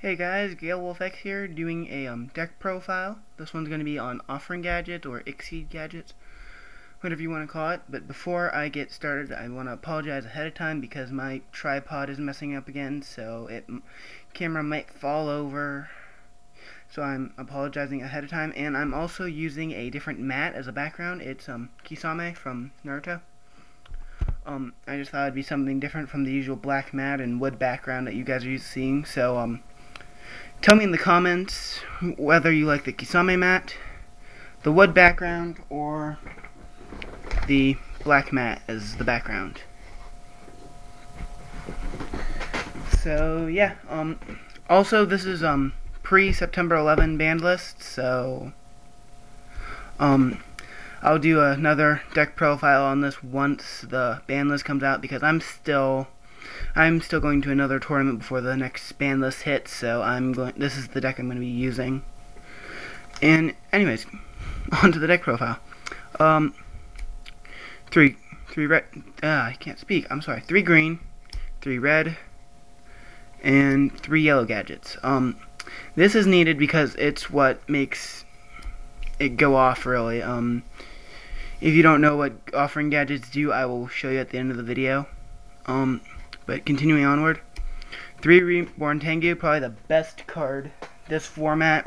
Hey guys, Gale WolfX here, doing a deck profile. This one's going to be on Offering Gadget or Exceed Gadgets, whatever you want to call it. But before I get started, I want to apologize ahead of time because my tripod is messing up again, so camera might fall over. So I'm apologizing ahead of time, and I'm also using a different mat as a background. It's Kisame from Naruto. I just thought it'd be something different from the usual black mat and wood background that you guys are used to seeing. So tell me in the comments whether you like the Kisame mat, the wood background, or the black mat as the background. So yeah, also this is pre-September 11 banned list, so I'll do another deck profile on this once the ban list comes out, because I'm still going to another tournament before the next ban list hits, so this is the deck I'm going to be using. And anyways, on to the deck profile. Three red, I can't speak, I'm sorry, 3 green, 3 red, and 3 yellow gadgets. This is needed because it's what makes it go off, really. If you don't know what offering gadgets do, I will show you at the end of the video. But continuing onward, 3 Reborn Tengu, probably the best card this format.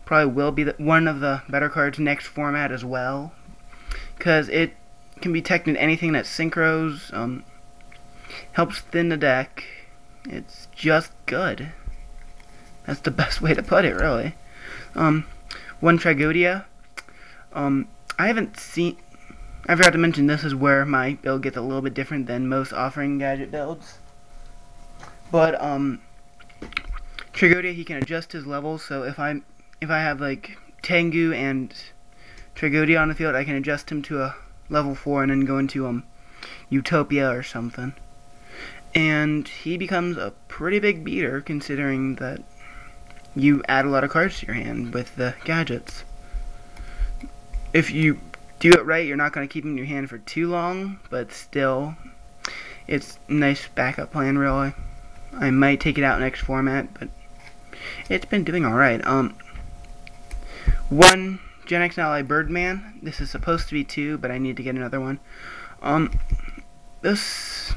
Probably will be one of the better cards next format as well, because it can be teched in anything that synchros, helps thin the deck. It's just good. That's the best way to put it, really. 1 Tragodia. I forgot to mention, this is where my build gets a little bit different than most offering gadget builds. But Tragodia, he can adjust his levels, so if I have like Tengu and Tragodia on the field, I can adjust him to a level 4 and then go into Utopia or something. And he becomes a pretty big beater, considering that you add a lot of cards to your hand with the gadgets. If you do it right, you're not going to keep him in your hand for too long, but still, it's a nice backup plan, really. I might take it out next format, but it's been doing alright. 1 Gen X Ally Birdman. This is supposed to be 2, but I need to get another one. This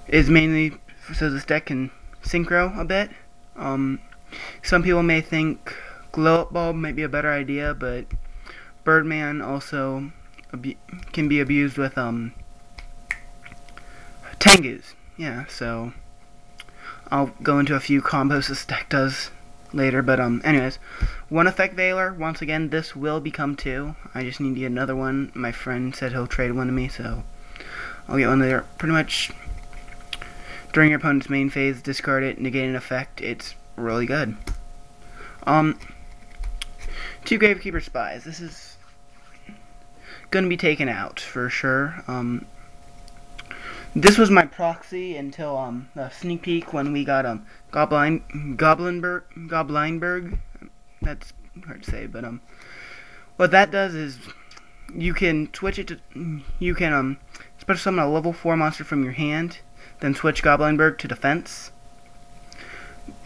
is mainly so this deck can synchro a bit. Some people may think Glow Up Bulb might be a better idea, but Birdman also can be abused with Tengus. Yeah, so I'll go into a few combos this deck does later, but anyways, 1 Effect Veiler. Once again, this will become 2. I just need to get another one. My friend said he'll trade one to me, so I'll get one there. Pretty much during your opponent's main phase, discard it, negate an effect. It's really good. 2 Gravekeeper Spies. This is gonna be taken out for sure. This was my proxy until the sneak peek when we got Goblinberg. That's hard to say, but what that does is you can switch it to special summon a level 4 monster from your hand, then switch Goblinberg to defense.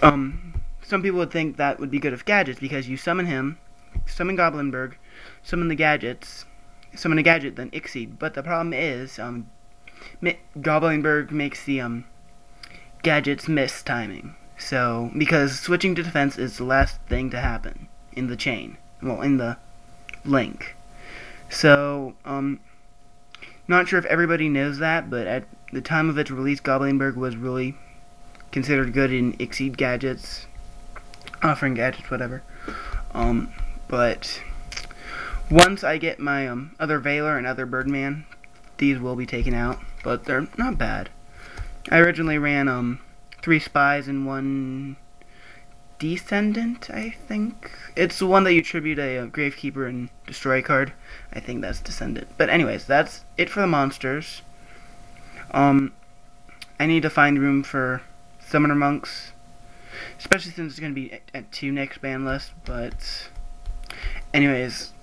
Some people would think that would be good with gadgets, because you summon him, summon Goblinberg, summon the gadgets, summon a gadget, then Exceed. But the problem is, Goblinberg makes the gadgets miss timing. So, because switching to defense is the last thing to happen in the chain, well, in the link. So, not sure if everybody knows that, but at the time of its release, Goblinberg was really considered good in Exceed gadgets, offering gadgets, whatever. But once I get my other Veiler and other Birdman, these will be taken out, but they're not bad. I originally ran 3 Spies and 1 Descendant, I think. It's the one that you tribute a Gravekeeper and Destroy card. I think that's Descendant. But anyways, that's it for the monsters. I need to find room for Summoner Monks, especially since it's going to be at 2 next ban list. But anyways,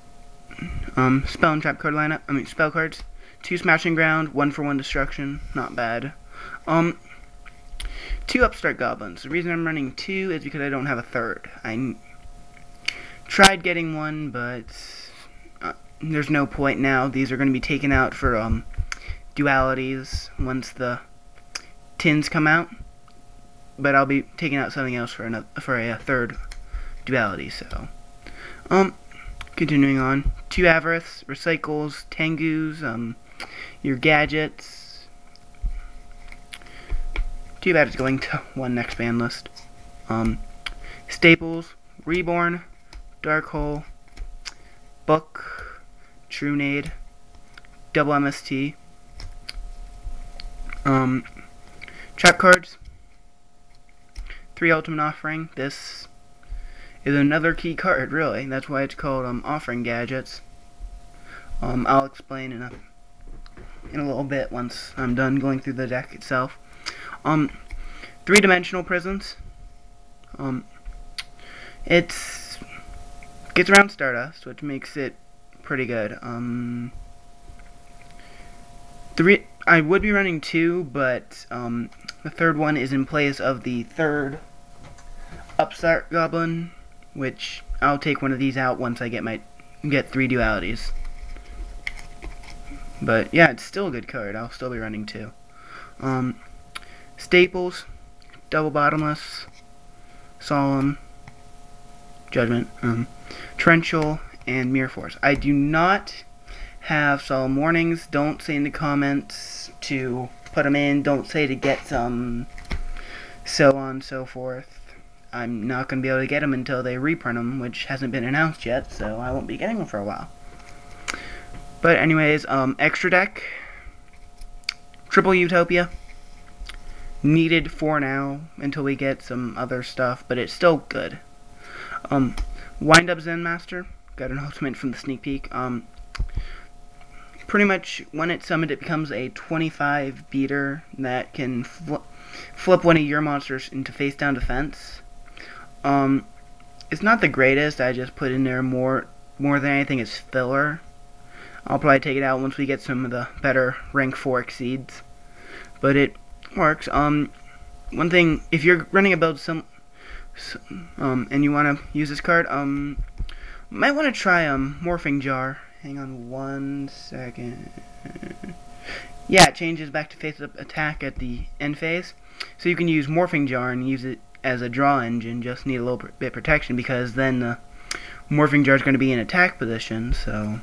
spell and trap card lineup. Spell cards. 2 Smashing Ground, 1 for 1 Destruction. Not bad. 2 upstart goblins. The reason I'm running 2 is because I don't have a third. I tried getting one, but there's no point now. These are going to be taken out for dualities once the tins come out. But I'll be taking out something else for a third duality. So, continuing on, 2 Avarice, Recycles, Tengus, your gadgets. Too bad it's going to 1 next ban list. Staples, Reborn, Dark Hole, Book, True Nade, Double MST. Trap cards, 3 Ultimate Offering. This is another key card, really. That's why it's called Offering Gadgets. I'll explain in a little bit once I'm done going through the deck itself. 3-dimensional prisons. It's gets around Stardust, which makes it pretty good. I would be running 2, but the third one is in place of the third upstart goblin, which I'll take one of these out once I get 3 dualities. But yeah, it's still a good card. I'll still be running 2. Staples, Double Bottomless, Solemn, Judgment, Torrential, and Mirror Force. I do not have Solemn Warnings. Don't say in the comments to put them in. Don't say to get some, so on and so forth. I'm not going to be able to get them until they reprint them, which hasn't been announced yet, so I won't be getting them for a while. But anyways, extra deck, Triple Utopia. Needed for now until we get some other stuff, but it's still good. Wind Up Zen Master, got an ultimate from the sneak peek. Pretty much when it's summoned, it becomes a 25 beater that can flip one of your monsters into face down defense. It's not the greatest. I just put in there more than anything as filler. I'll probably take it out once we get some of the better rank 4 exceeds, but it works. One thing, if you're running a build and you want to use this card, might want to try Morphing Jar. Hang on 1 second. Yeah, it changes back to face up attack at the end phase, so you can use Morphing Jar and use it as a draw engine. Just need a little bit of protection, because then the Morphing Jar is going to be in attack position. So,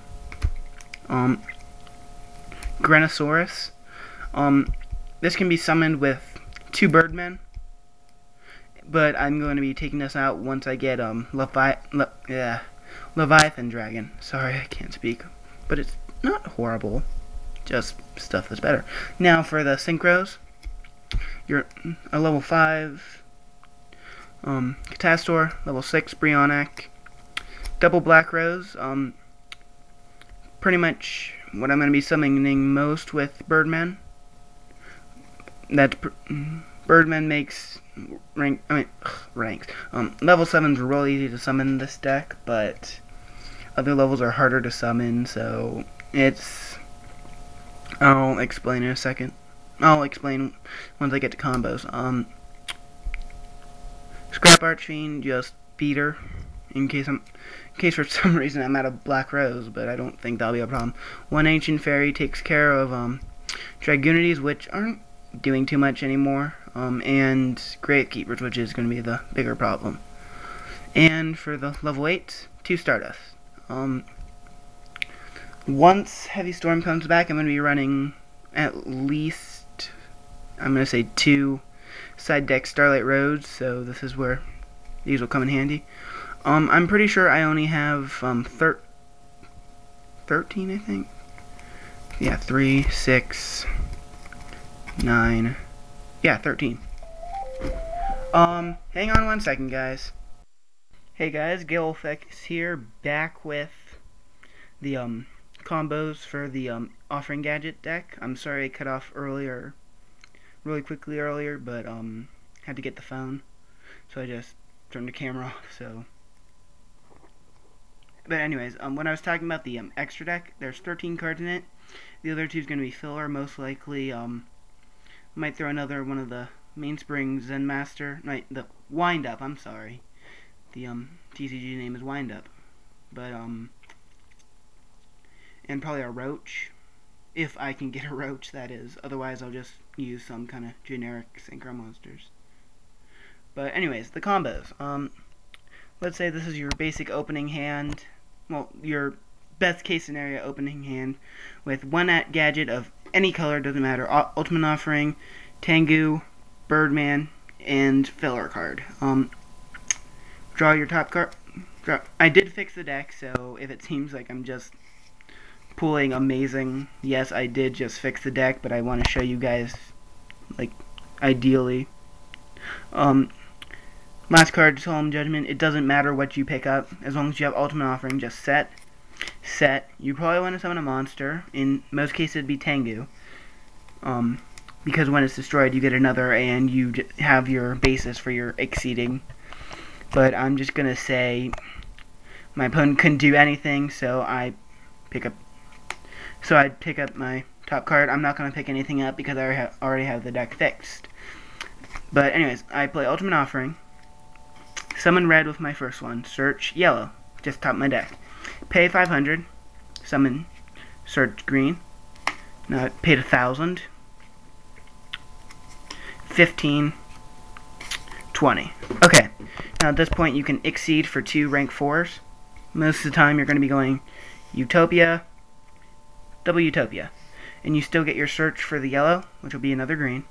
Grenosaurus. This can be summoned with 2 Birdmen, but I'm going to be taking this out once I get Leviathan Dragon. Sorry, I can't speak, but it's not horrible, just stuff that's better. Now for the Synchros, you're a level 5 Catastor, level 6 Brionac, double Black Rose. Pretty much what I'm going to be summoning most with Birdmen. That Birdman makes ranks. Level 7s are real easy to summon this deck, but other levels are harder to summon, so it's... I'll explain in a second. I'll explain once I get to combos. Scrap Archfiend, just beater, in case for some reason I'm out of Black Rose, but I don't think that'll be a problem. 1 Ancient Fairy takes care of Dragunities, which aren't doing too much anymore, and Gravekeepers, which is going to be the bigger problem. And for the level 8, 2 Stardust. Once Heavy Storm comes back, I'm going to be running at least, I'm going to say 2 side deck Starlight Roads, so this is where these will come in handy. I'm pretty sure I only have 13, I think. Yeah, 3, 6, 9, yeah, 13. Hang on 1 second, guys. Hey guys, GaleFX here, back with the combos for the Offering Gadget deck. I'm sorry I cut off really quickly earlier, but had to get the phone, so I just turned the camera off. So, but anyways, when I was talking about the extra deck, there's 13 cards in it. The other 2 is going to be filler, most likely. Might throw another one of the Mainspring Zen Master. No, the Wind Up. I'm sorry. The TCG name is Wind Up. But and probably a Roach, if I can get a Roach, that is. Otherwise, I'll just use some kind of generic synchro monsters. But anyways, the combos. Let's say this is your basic opening hand. Well, your best case scenario opening hand with one gadget of any color, doesn't matter. Ultimate Offering, Tengu, Birdman, and filler card. Draw your top card. I did fix the deck, so if it seems like I'm just pulling amazing, yes, I did just fix the deck, but I want to show you guys, like, ideally. Last card, Solemn Judgment. It doesn't matter what you pick up, as long as you have Ultimate Offering, just set. You probably want to summon a monster. In most cases, it'd be Tengu. Because when it's destroyed, you get another, and you have your basis for your exceeding. But I'm just gonna say my opponent couldn't do anything, so I'd pick up my top card. I'm not gonna pick anything up because I already have the deck fixed. But anyways, I play Ultimate Offering. Summon red with my first one. Search yellow. Just top my deck. Pay 500. Summon. Search green. Now I paid 1,000. 15. 20. Okay. Now at this point you can exceed for 2 rank 4s. Most of the time you're going to be going Utopia, double Utopia. And you still get your search for the yellow, which will be another green.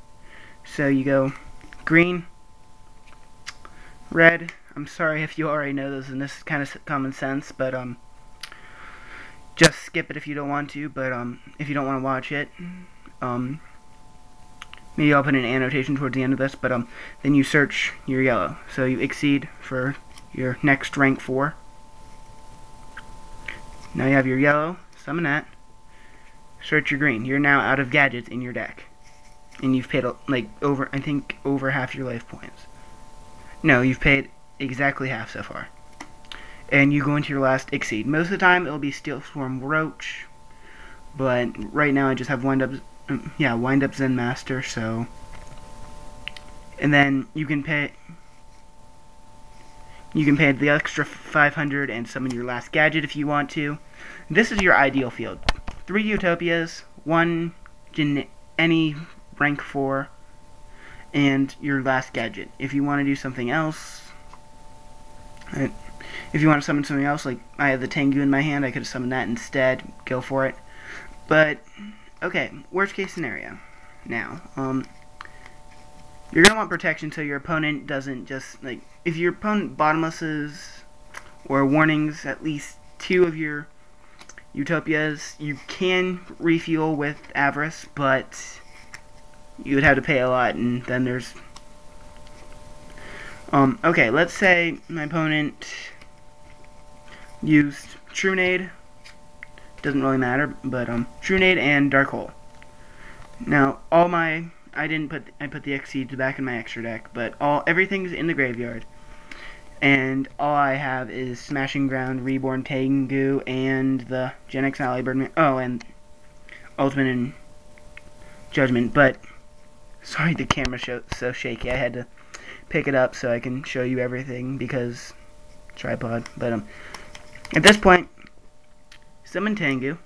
So you go green, red. I'm sorry if you already know this, and this is kind of common sense, but just skip it if you don't want to. But if you don't want to watch it, maybe I'll put an annotation towards the end of this. But then you search your yellow, so you exceed for your next rank 4. Now you have your yellow. Summon that. Search your green. You're now out of gadgets in your deck, and you've paid like I think over half your life points. No, you've paid exactly half so far. And you go into your last exceed. Most of the time it'll be Steel Swarm Roach, but right now I just have Wind Up Zen Master. So, and then you can pay the extra 500 and summon your last gadget if you want to. This is your ideal field: 3 Utopias, 1 any rank 4, and your last gadget. If you want to do something else, if you want to summon something else, like I have the Tengu in my hand, I could have summoned that instead. Go for it. But okay, worst case scenario. Now, you're gonna want protection so your opponent doesn't just like, if your opponent bottomlesses or warnings at least 2 of your Utopias, you can refuel with Avarice, but you would have to pay a lot, and then there's okay, let's say my opponent used Trunade. Doesn't really matter, but Trunade and Dark Hole. Now I put the Exceeds back in my extra deck, but everything's in the graveyard. And all I have is Smashing Ground, Reborn Tengu, and the Gen X Ally Birdman. Oh, and Ultimate and Judgment. But sorry, the camera's so shaky. I had to pick it up so I can show you everything because tripod. But at this point, summon Tengu.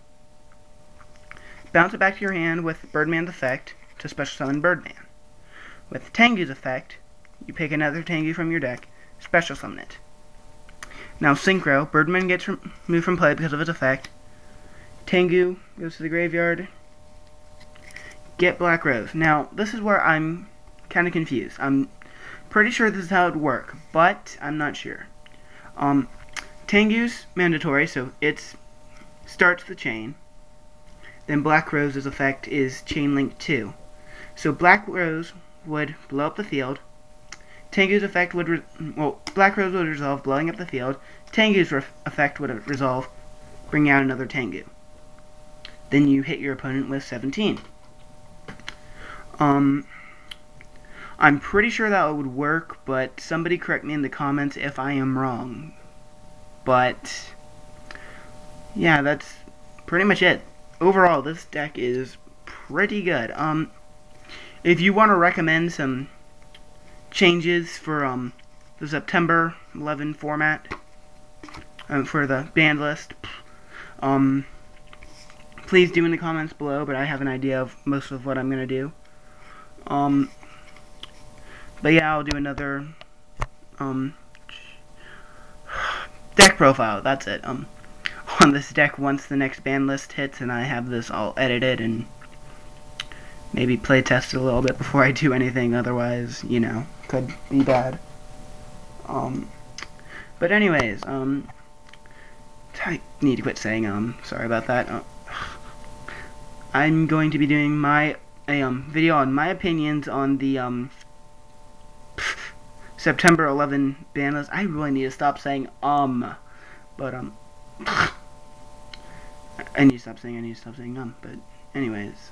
Bounce it back to your hand with Birdman's effect to special summon Birdman. With Tengu's effect, you pick another Tengu from your deck, special summon it. Now Synchro, Birdman gets removed from play because of its effect. Tengu goes to the graveyard. Get Black Rose. Now this is where I'm kind of confused. I'm pretty sure this is how it would work, but I'm not sure. Tengu's mandatory, so it starts the chain. Then Black Rose's effect is Chain Link 2. So Black Rose would blow up the field. Tengu's effect would Black Rose would resolve blowing up the field. Tengu's effect would resolve bringing out another Tengu. Then you hit your opponent with 17. I'm pretty sure that would work, but somebody correct me in the comments if I am wrong. But yeah, that's pretty much it. Overall, this deck is pretty good. If you want to recommend some changes for the September 11 format for the band list. Please do in the comments below, but I have an idea of most of what I'm gonna do. But yeah, I'll do another deck profile. That's it. On this deck once the next band list hits, and I have this all edited and maybe play test it a little bit before I do anything. Otherwise, you know, could be bad. But anyways, I need to quit saying sorry about that. I'm going to be doing my video on my opinions on the September 11 band list. I really need to stop saying but I need to stop saying but anyways,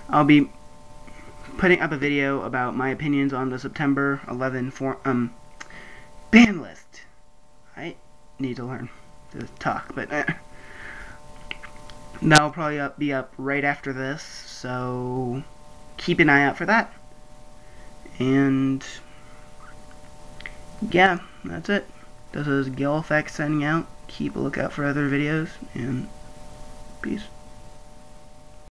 I'll be putting up a video about my opinions on the September 11 band list. I need to learn to talk, but that'll probably be up right after this, so keep an eye out for that. And yeah, that's it. This is Yugioh signing out. Keep a lookout for other videos, and peace.